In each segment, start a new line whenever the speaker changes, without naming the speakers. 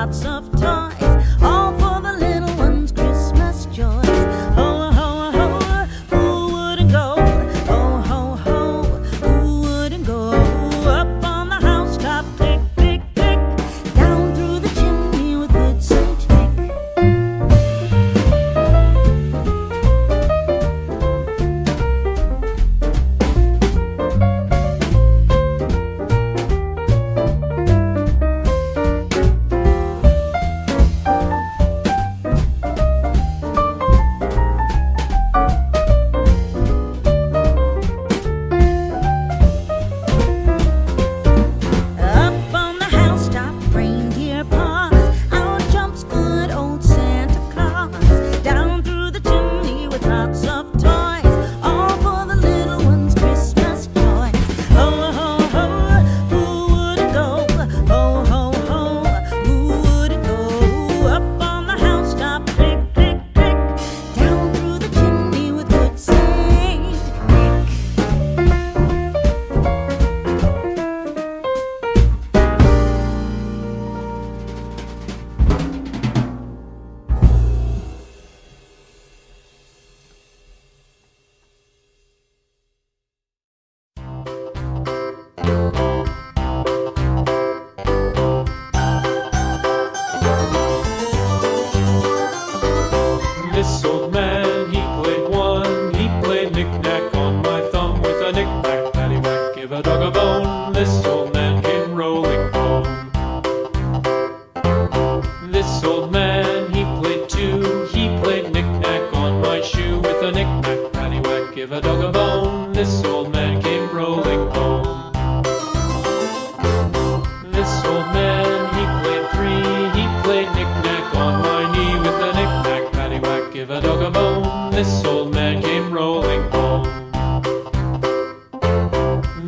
lots of toys, all for the little ones' Christmas joys. Ho, ho, ho, who wouldn't go? Ho, ho, ho, who wouldn't go? Up on the housetop, click, click, click, down through the chimney with good Saint Nick. Up on the housetop, reindeer paws, out jumps good old Santa Claus. Down through the chimney with lots of toys, all for the little ones' Christmas joys. Ho, ho, ho, who wouldn't go? Ho, ho, ho, who wouldn't go? Up on the housetop, click, click, click, down through the chimney with good Saint Nick.
This old man, he played one. He played knick-knack on my thumb with a knick-knack, paddywhack, give a dog a bone. This old man came rolling home. This old man, he played two. He played knick-knack on my shoe with a knick-knack, paddywhack, give a dog a bone. This old man came rolling home. This old man, he played three. He played knick-knack on my knee with a knick-knack, paddywhack, give a dog a bone. This old man came rolling home.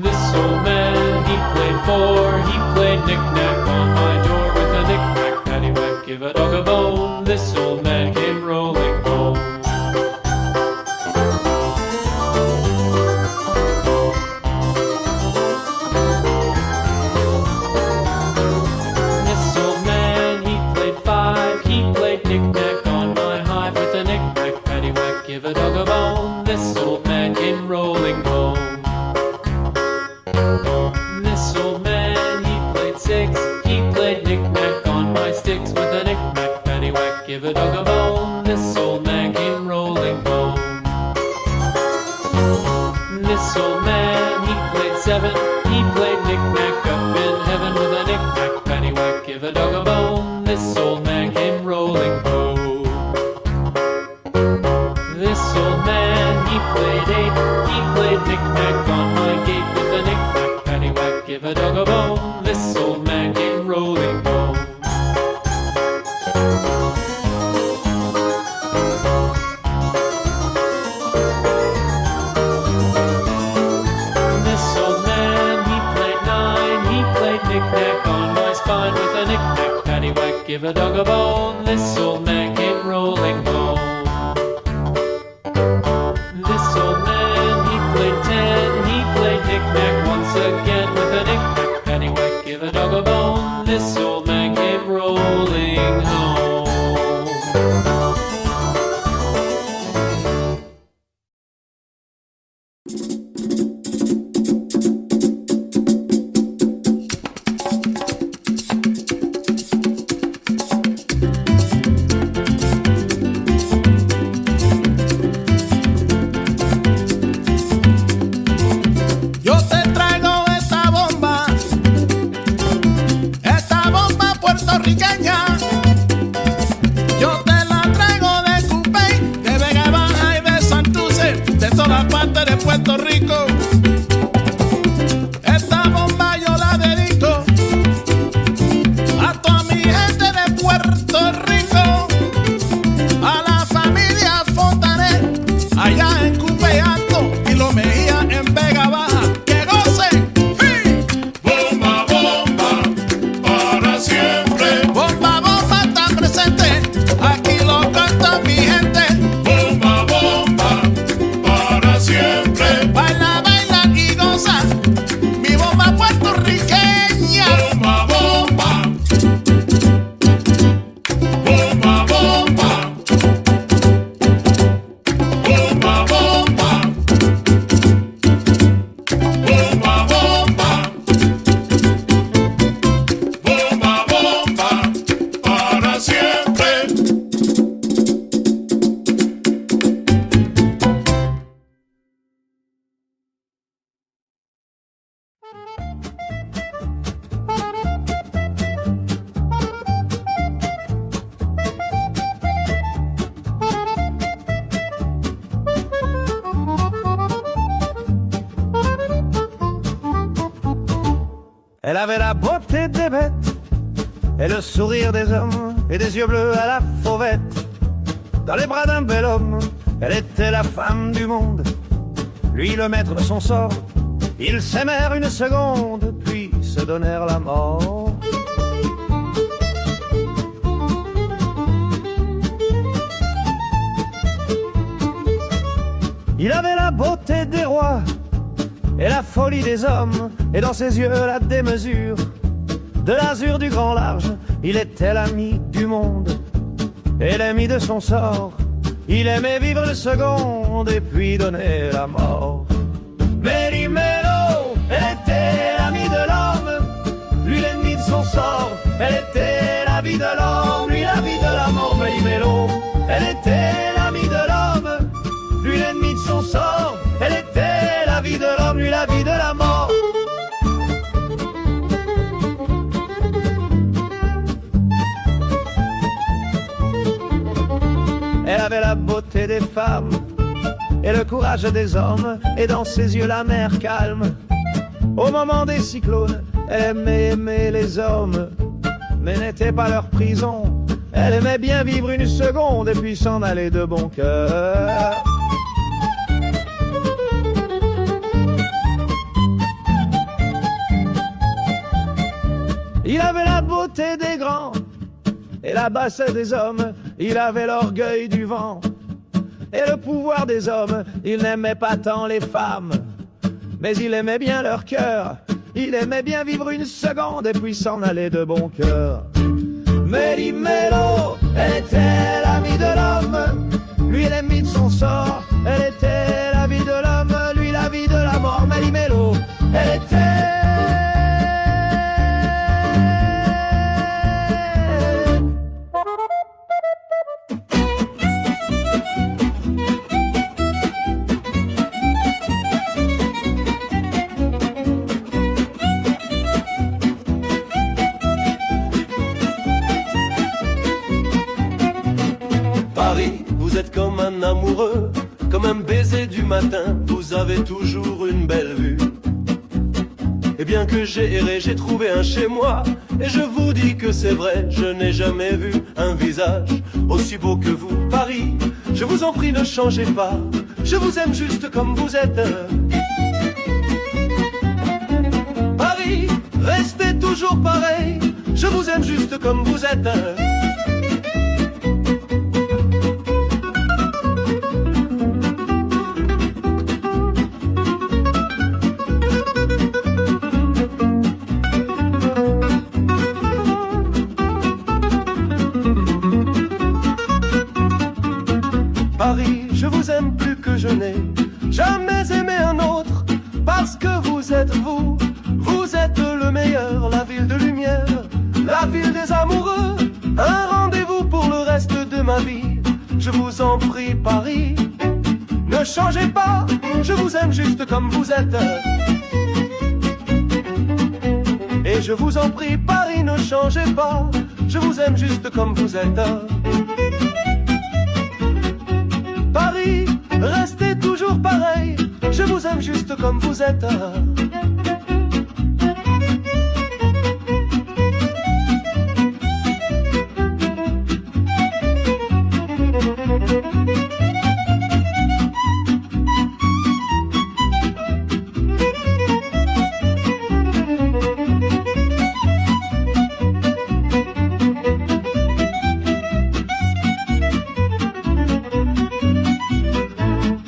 This old man, he played four. He played knick-knack on my door with a knick-knack, paddywhack, give a dog a bone. This old man came rolling home. This old man, he played five. He played knick-knack on my hive with a knick-knack, paddywhack, give a dog a bone. This old man came rolling home. This old man, he played six. He played knick-knack on my sticks with a knick-knack, paddywhack, give a dog a bone. This old man came rolling home. This old man, he played seven. He played knick-knack up in heaven with a knick-knack, paddywhack, give a dog a bone. This old man came rolling home. This old man, he played eight. He played knick-knack on my gate with a knick-knack, paddywhack, give a dog a bone. This old man came rolling home. This old man, he played nine. He played knick-knack on my spine with a knick-knack, paddywhack, give a dog a bone. This old man came rolling home. This old man, he played ten. He played knick-knack once again with a knick-knack, paddywhack, give a dog a bone. This old man came rolling home.
et le sourire des hommes et des yeux bleus à la fauvette. Dans les bras d'un bel homme, elle était la femme du monde, lui le maître de son sort. Ils s'aimèrent une seconde, puis se donnèrent la mort. Il avait la beauté des rois et la folie des hommes, et dans ses yeux la démesure de l'azur du grand large. Il était l'ami du monde et l'ami de son sort. Il aimait vivre une seconde et puis donner la mort. Méli-Mélo, elle était l'amie de l'homme, lui l'ennemi de son sort. Elle était la vie de l'homme, lui la vie de la mort. Méli-Mélo, elle était l'amie de l'homme, lui l'ennemi de son sort. Elle était la vie de l'homme, lui la vie de la mort. Elle avait la beauté des femmes et le courage des hommes, et dans ses yeux la mer calme. Au moment des cyclones, elle aimait aimer les hommes, mais n'était pas leur prison. Elle aimait bien vivre une seconde et puis s'en aller de bon cœur. Il avait la beauté des grands et la bassesse des hommes. Il avait l'orgueil du vent et le pouvoir des hommes. Il n'aimait pas tant les femmes, mais il aimait bien leur cœur. Il aimait bien vivre une seconde et puis s'en aller de bon cœur. Méli-Mélo, elle était l'amie de l'homme, lui l'ennemi de son sort. Elle était la vie de l'homme, lui la vie de la mort. Méli-Mélo, elle était...
Vous êtes comme un amoureux, comme un baiser du matin, vous avez toujours une belle vue. Et bien que j'ai erré, j'ai trouvé un chez moi, et je vous dis que c'est vrai, je n'ai jamais vu un visage aussi beau que vous. Paris, je vous en prie, ne changez pas, je vous aime juste comme vous êtes. Paris, restez toujours pareil, je vous aime juste comme vous êtes. Paris, je vous aime plus que je n'ai jamais aimé un autre, parce que vous êtes vous, vous êtes le meilleur, la ville de lumière, la ville des amoureux, un rendez-vous pour le reste de ma vie. Je vous en prie Paris, ne changez pas, je vous aime juste comme vous êtes. Et je vous en prie Paris, ne changez pas, je vous aime juste comme vous êtes. Paris, restez toujours pareil, je vous aime juste comme vous êtes.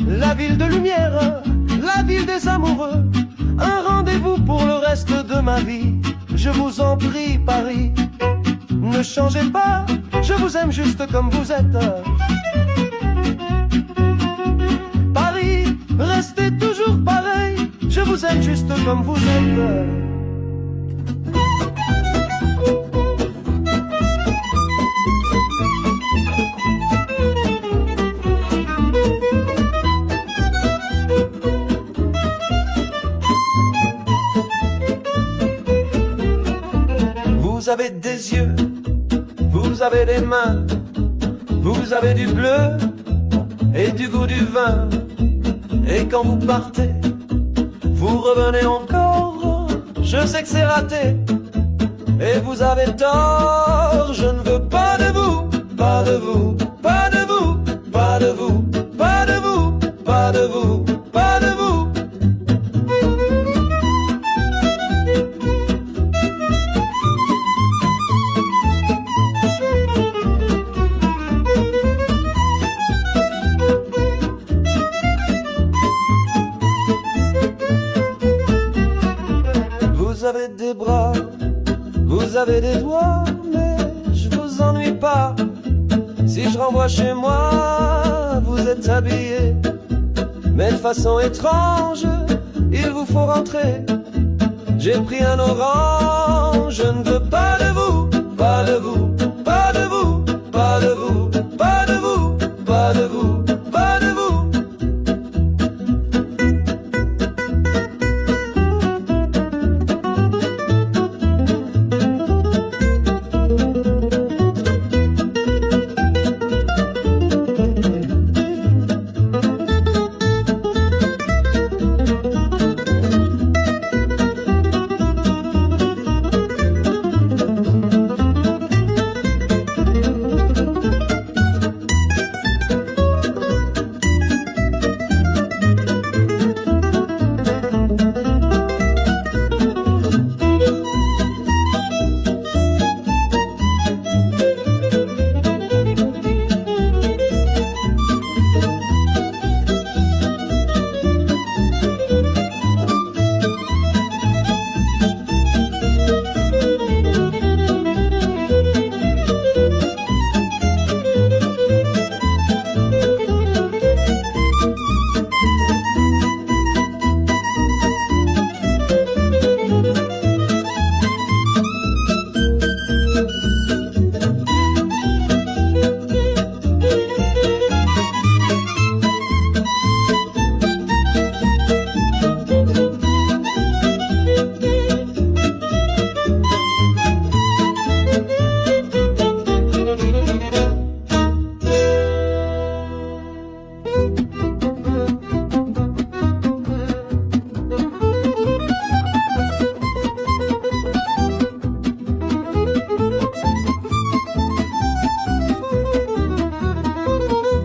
La ville de lumière, la ville des amoureux, un rendez-vous pour le reste de ma vie. Je vous en prie Paris, ne changez pas, je vous aime juste comme vous êtes. Paris, restez toujours pareil, je vous aime juste comme vous êtes. Vous avez des yeux, vous avez des mains, vous avez du bleu et du goût du vin. Et quand vous partez, vous revenez encore. Je sais que c'est raté, Et vous avez tort, je ne veux pas de vous, pas de vous, pas de vous, pas de vous, pas de vous, pas de vous, pas de vous. Vous avez des bras, vous avez des doigts, mais je vous ennuie pas. Si je renvoie chez moi, vous êtes habillés, mais de façon étrange, il vous faut rentrer. J'ai pris un orange, je ne veux pas de vous, pas de vous, pas de vous, pas de vous, pas de vous, pas de vous, pas de vous.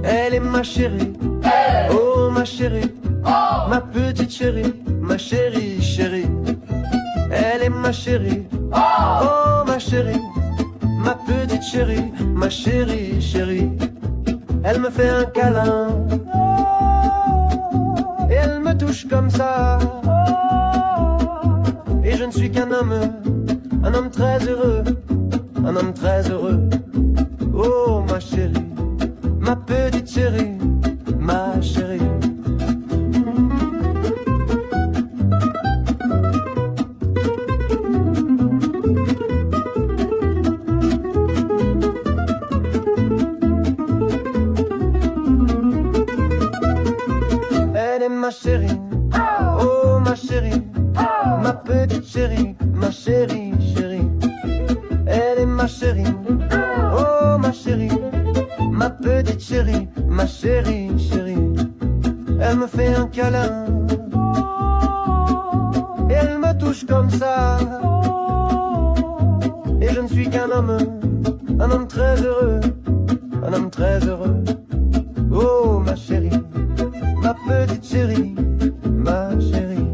Elle est ma chérie, oh ma chérie, ma petite chérie, ma chérie, chérie. Elle est ma chérie, oh ma chérie, ma petite chérie, ma chérie, chérie. Elle me fait un câlin, et elle me touche comme ça. Et je ne suis qu'un homme très heureux, un homme très heureux. Oh ma chérie, ma petite chérie, ma chérie. Elle est ma chérie, oh ma chérie, ma petite chérie, ma chérie, chérie. Elle est ma chérie, oh ma chérie, ma petite chérie, ma chérie, chérie. Elle me fait un câlin, et elle me touche comme ça. Et je ne suis qu'un homme très heureux, un homme très heureux. Oh ma chérie, ma petite chérie, ma chérie.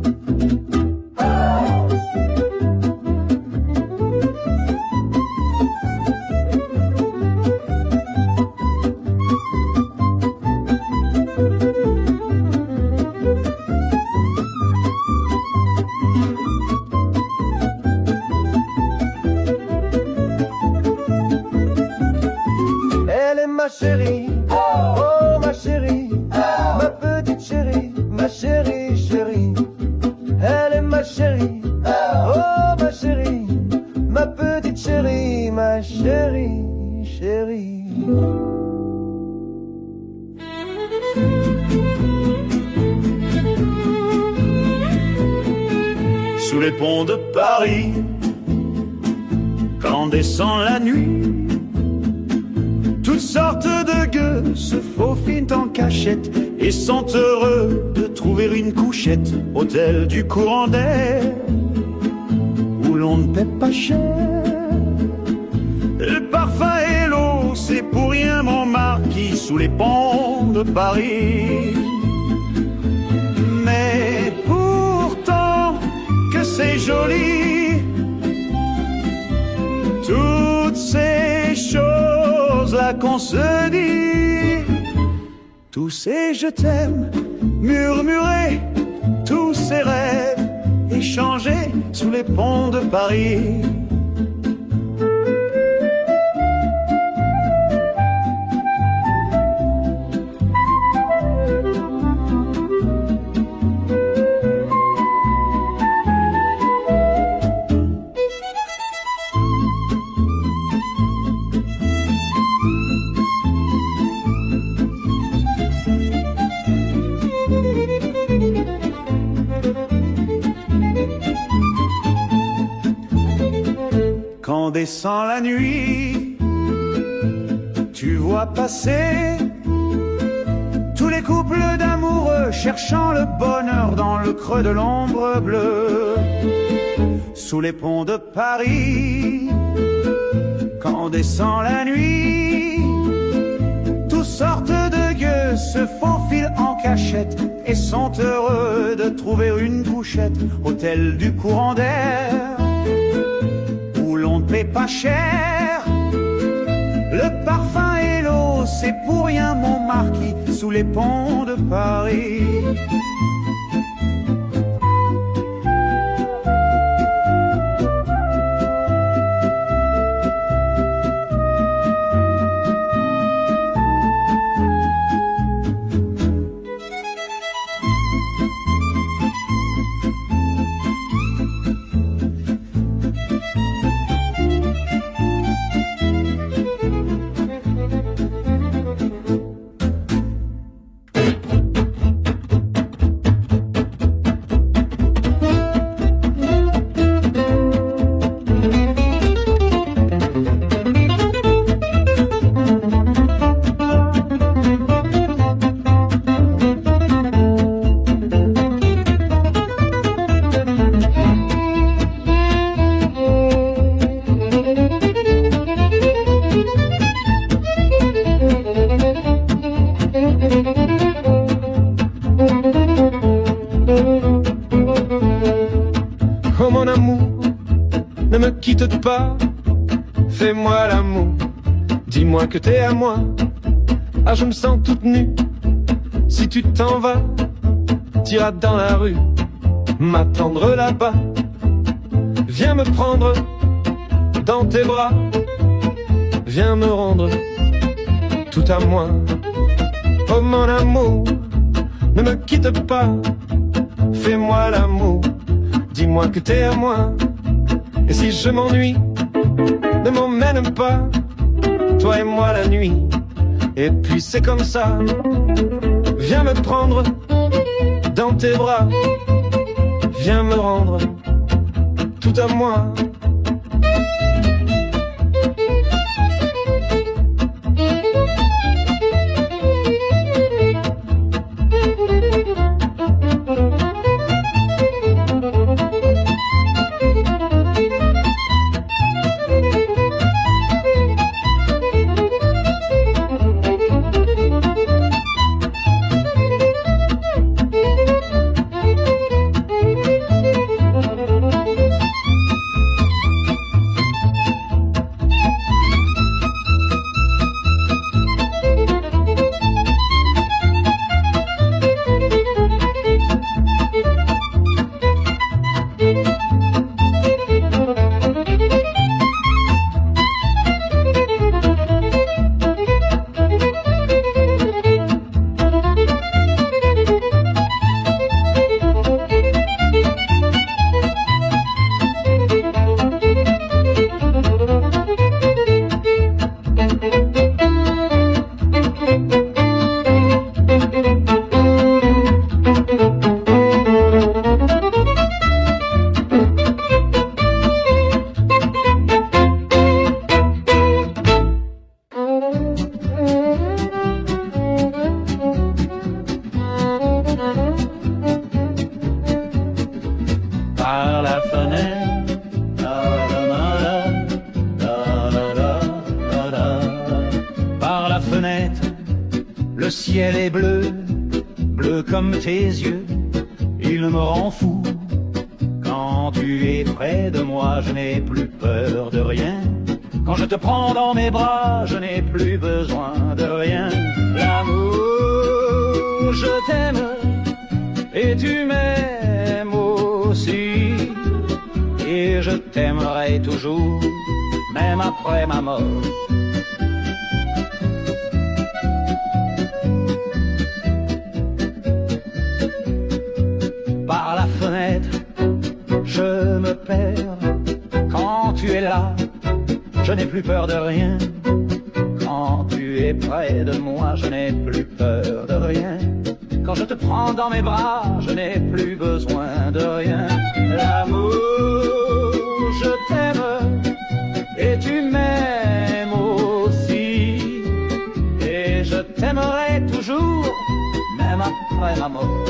Elle est ma chérie, oh ma chérie, ma petite chérie, ma chérie, chérie. Elle est ma chérie, oh ma chérie, ma petite chérie, ma chérie, chérie.
Sous les ponts de Paris, quand descend la nuit, toutes sortes de gueux se faufinent en cachette et sont heureux de trouver une couchette, hôtel du courant d'air, où l'on ne paie pas cher. sous les ponts de Paris. Mais pourtant que c'est joli, toutes ces choses-là qu'on se dit, tous ces je t'aime murmurés, tous ces rêves échangés sous les ponts de Paris. Quand descend la nuit, tu vois passer tous les couples d'amoureux cherchant le bonheur dans le creux de l'ombre bleue. Sous les ponts de Paris, quand descend la nuit, toutes sortes de gueux se faufilent en cachette et sont heureux de trouver une couchette, hôtel du courant d'air, on ne paie pas cher. Le parfum et l'eau, c'est pour rien mon marquis, sous les ponts de Paris.
Oh mon amour, ne me quitte pas, fais-moi l'amour, dis-moi que t'es à moi. Ah, je me sens toute nue, si tu t'en vas, t'iras dans la rue, m'attendre là-bas. Viens me prendre dans tes bras, viens me rendre tout à moi. Oh mon amour, ne me quitte pas, fais-moi l'amour, dis-moi que t'es à moi. Et si je m'ennuie, ne m'emmène pas, toi et moi la nuit. Et puis c'est comme ça, viens me prendre dans tes bras, viens me rendre tout à moi.
Le ciel est bleu, bleu comme tes yeux, il me rend fou. Quand tu es près de moi, je n'ai plus peur de rien. Quand je te prends dans mes bras, je n'ai plus besoin de rien. L'amour, je t'aime, et tu m'aimes aussi. Et je t'aimerai toujours, même après ma mort. Par la fenêtre, je me perds. Quand tu es là, je n'ai plus peur de rien. Quand tu es près de moi, je n'ai plus peur de rien. Quand je te prends dans mes bras, je n'ai plus besoin de rien. L'amour, je t'aime, et tu m'aimes aussi. Et je t'aimerai toujours, même après ma mort.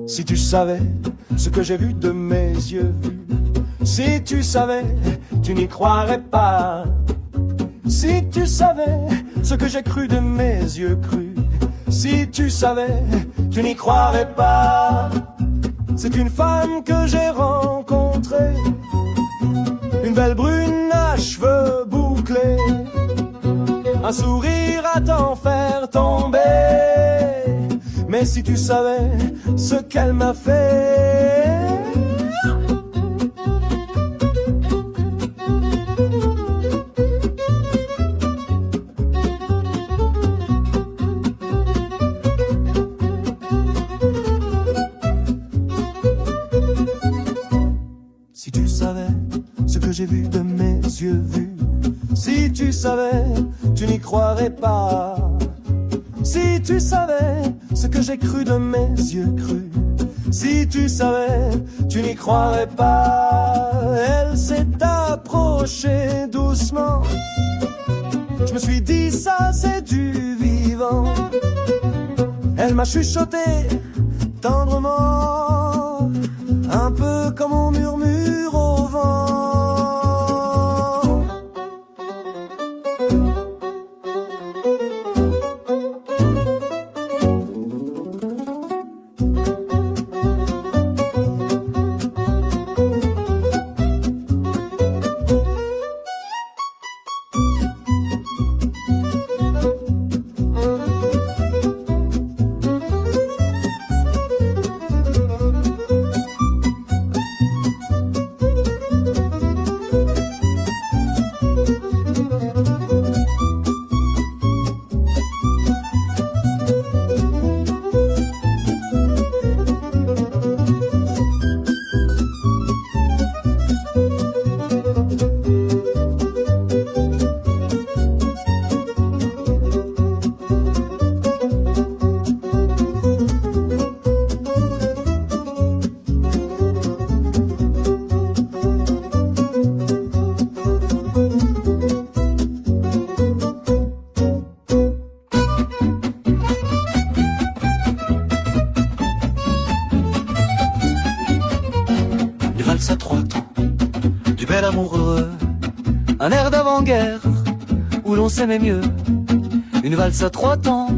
Si tu savais ce que j'ai vu de mes yeux vus, si tu savais, tu n'y croirais pas. Si tu savais ce que j'ai cru de mes yeux crus, si tu savais, tu n'y croirais pas. C'est une femme que j'ai rencontrée, une belle brune à cheveux bouclés, un sourire à t'en faire tomber. Mais si tu savais ce qu'elle m'a fait, si tu savais ce que j'ai vu de mes yeux vus, si tu savais, tu n'y croirais pas. Si tu savais ce que j'ai cru de mes yeux crus, si tu savais, tu n'y croirais pas. Elle s'est approchée doucement, je me suis dit ça c'est du vivant. Elle m'a chuchoté tendrement, un peu comme on murmure au vent.
valse à trois temps, du bel amour heureux, un air d'avant-guerre où l'on s'aimait mieux. Une valse à trois temps,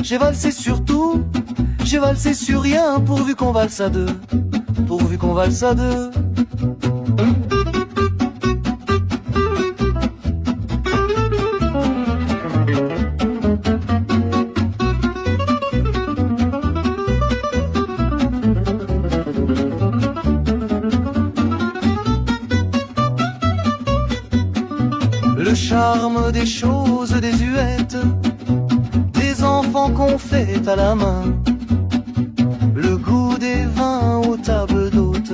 j'ai valsé sur tout, j'ai valsé sur rien, pourvu qu'on valse à deux, pourvu qu'on valse à deux. le charme des choses désuètes, des enfants qu'on fait à la main, le goût des vins aux tables d'hôtes,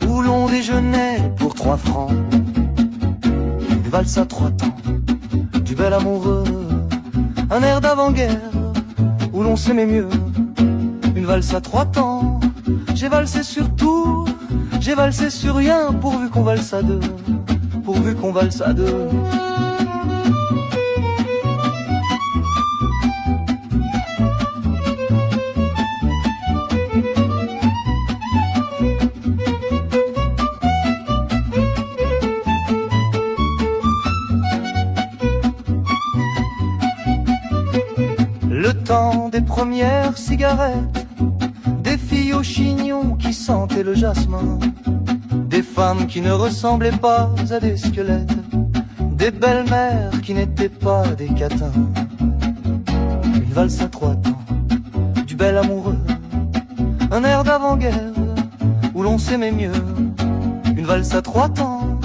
où l'on déjeunait pour 3 francs. Une valse à 3 temps, du bel amoureux, un air d'avant-guerre, où l'on s'aimait mieux. Une valse à 3 temps, j'ai valsé sur tout, j'ai valsé sur rien, pourvu qu'on valse à 2, pourvu qu'on valse à 2. Le temps des premières cigarettes, des filles aux chignons qui sentaient le jasmin, des femmes qui ne ressemblaient pas à des squelettes, des belles-mères qui n'étaient pas des catins. Une valse à 3 temps, du bel amoureux, un air d'avant-guerre, où l'on s'aimait mieux. Une valse à 3 temps,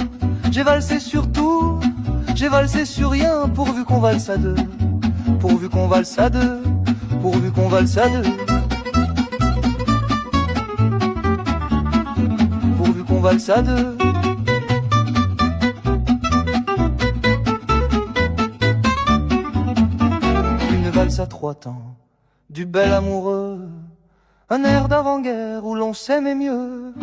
j'ai valsé sur tout, j'ai valsé sur rien, pourvu qu'on valse à 2, pourvu qu'on valse à 2, pourvu qu'on valse à 2. Pourvu qu'on valse à 2. Une valse à 3 temps, du bel amoureux, un air d'avant-guerre où l'on s'aimait mieux.